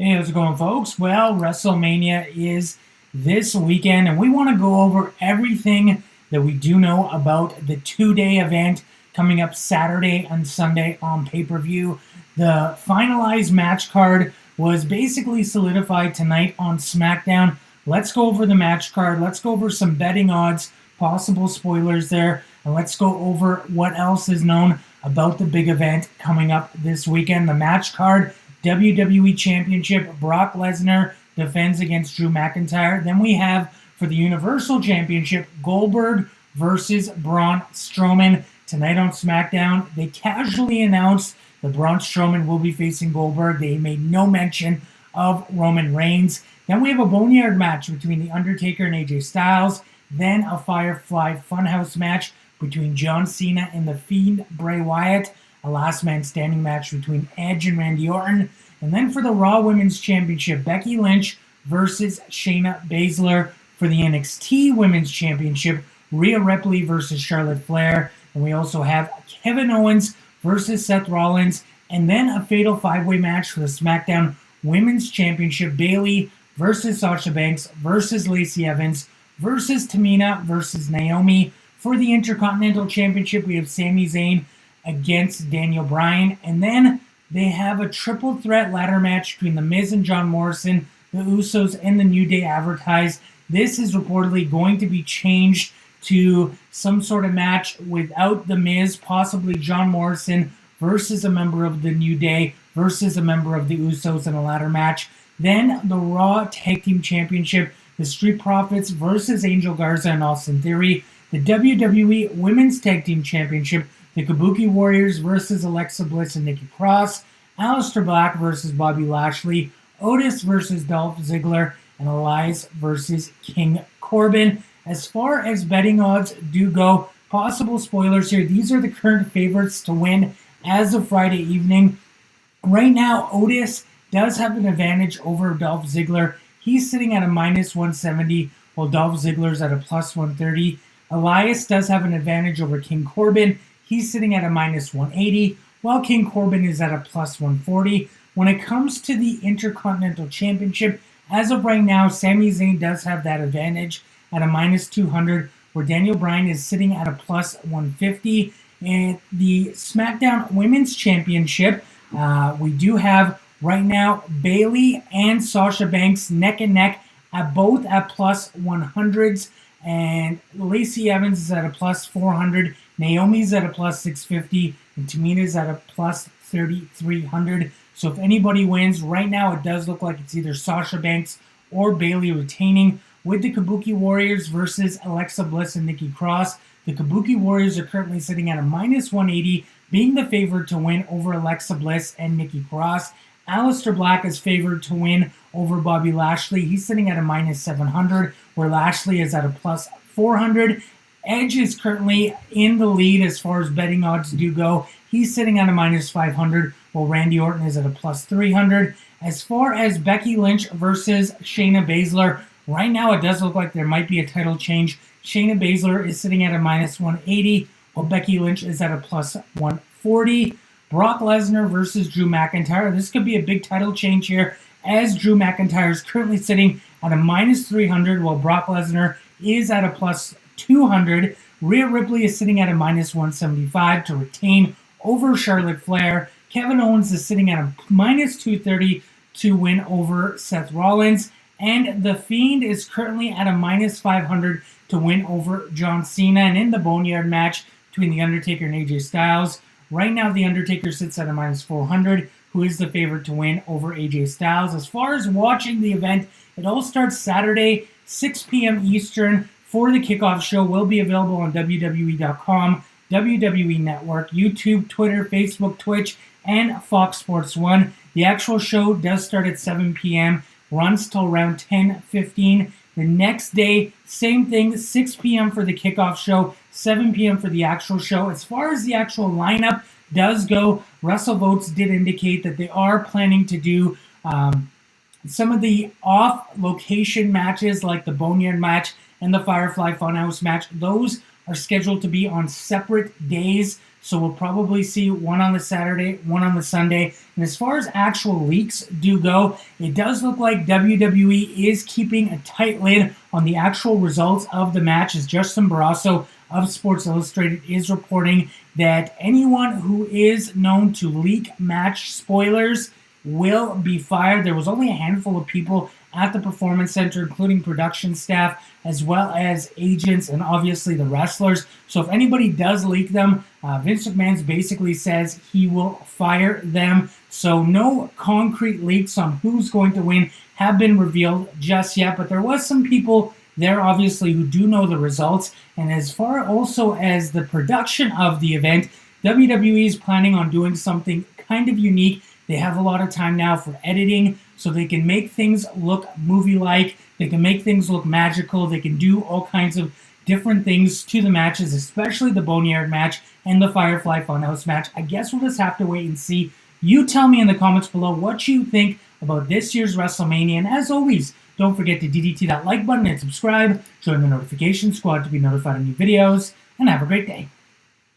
Hey, how's it going, folks? Well, WrestleMania is this weekend, and we want to go over everything that we do know about the two-day event coming up Saturday and Sunday on pay-per-view. The finalized match card was basically solidified tonight on SmackDown. Let's go over the match card. Let's go over some betting odds, possible spoilers there, and let's go over what else is known about the big event coming up this weekend. The match card: WWE Championship, Brock Lesnar defends against Drew McIntyre. Then we have for the Universal Championship, Goldberg versus Braun Strowman. Tonight on SmackDown, they casually announced that Braun Strowman will be facing Goldberg. They made no mention of Roman Reigns. Then we have a Boneyard match between The Undertaker and AJ Styles. Then a Firefly Funhouse match between John Cena and The Fiend Bray Wyatt. A last man standing match between Edge and Randy Orton. And then for the Raw Women's Championship, Becky Lynch versus Shayna Baszler. For the NXT Women's Championship, Rhea Ripley versus Charlotte Flair. And we also have Kevin Owens versus Seth Rollins. And then a fatal five-way match for the SmackDown Women's Championship, Bayley versus Sasha Banks versus Lacey Evans versus Tamina versus Naomi. For the Intercontinental Championship, we have Sami Zayn against Daniel Bryan. And then they have a triple threat ladder match between The Miz and John Morrison, the Usos, and the New Day advertised. This is reportedly going to be changed to some sort of match without The Miz, possibly John Morrison versus a member of the New Day versus a member of the Usos in a ladder match. Then the Raw Tag Team Championship, the Street Profits versus Angel Garza and Austin Theory. The WWE Women's Tag Team Championship, the Kabuki Warriors versus Alexa Bliss and Nikki Cross, Aleister Black versus Bobby Lashley, Otis versus Dolph Ziggler, and Elias versus King Corbin. As far as betting odds do go, possible spoilers here. These are the current favorites to win as of Friday evening. Right now, Otis does have an advantage over Dolph Ziggler. He's sitting at a minus 170, while Dolph Ziggler's at a plus 130. Elias does have an advantage over King Corbin. He's sitting at a minus 180, while King Corbin is at a plus 140. When it comes to the Intercontinental Championship, as of right now, Sami Zayn does have that advantage at a minus 200, where Daniel Bryan is sitting at a plus 150. And the SmackDown Women's Championship, we do have right now Bayley and Sasha Banks neck and neck at both at plus 100s. And Lacey Evans is at a plus 400. Naomi's at a plus 650. And Tamina's at a plus 3,300. So if anybody wins, right now it does look like it's either Sasha Banks or Bayley retaining. With the Kabuki Warriors versus Alexa Bliss and Nikki Cross, the Kabuki Warriors are currently sitting at a minus 180, being the favorite to win over Alexa Bliss and Nikki Cross. Aleister Black is favored to win over Bobby Lashley. He's sitting at a minus 700, where Lashley is at a plus 400. Edge is currently in the lead as far as betting odds do go. He's sitting at a minus 500, while Randy Orton is at a plus 300. As far as Becky Lynch versus Shayna Baszler, right now it does look like there might be a title change. Shayna Baszler is sitting at a minus 180, while Becky Lynch is at a plus 140. Brock Lesnar versus Drew McIntyre. This could be a big title change here, as Drew McIntyre is currently sitting at a minus 300, while Brock Lesnar is at a plus 200. Rhea Ripley is sitting at a minus 175 to retain over Charlotte Flair. Kevin Owens is sitting at a minus 230 to win over Seth Rollins. And The Fiend is currently at a minus 500 to win over John Cena. And in the Boneyard match between The Undertaker and AJ Styles, right now The Undertaker sits at a minus 400, who is the favorite to win over AJ Styles. As far as watching the event, it all starts Saturday, 6 p.m. Eastern. For the kickoff show, will be available on WWE.com, WWE Network, YouTube, Twitter, Facebook, Twitch, and Fox Sports 1. The actual show does start at 7 p.m., runs till around 10:15. The next day, same thing, 6 p.m. for the kickoff show, 7 p.m. for the actual show. As far as the actual lineup does go, WrestleVotes did indicate that they are planning to do some of the off-location matches like the Boneyard match and the Firefly Funhouse match. Those are scheduled to be on separate days. So we'll probably see one on the Saturday, one on the Sunday. And as far as actual leaks do go, it does look like WWE is keeping a tight lid on the actual results of the match, as Justin Barrasso of Sports Illustrated is reporting that anyone who is known to leak match spoilers will be fired. There was only a handful of people at the Performance Center, including production staff, as well as agents and obviously the wrestlers. So if anybody does leak them, Vince McMahon basically says he will fire them. So no concrete leaks on who's going to win have been revealed just yet, but there was some people there obviously who do know the results. And as far also as the production of the event, WWE is planning on doing something kind of unique. They have a lot of time now for editing, so they can make things look movie-like. They can make things look magical. They can do all kinds of different things to the matches, especially the Boneyard match and the Firefly Funhouse match. I guess we'll just have to wait and see. You tell me in the comments below what you think about this year's WrestleMania. And as always, don't forget to DDT that like button and subscribe. Join the notification squad to be notified of new videos. And have a great day.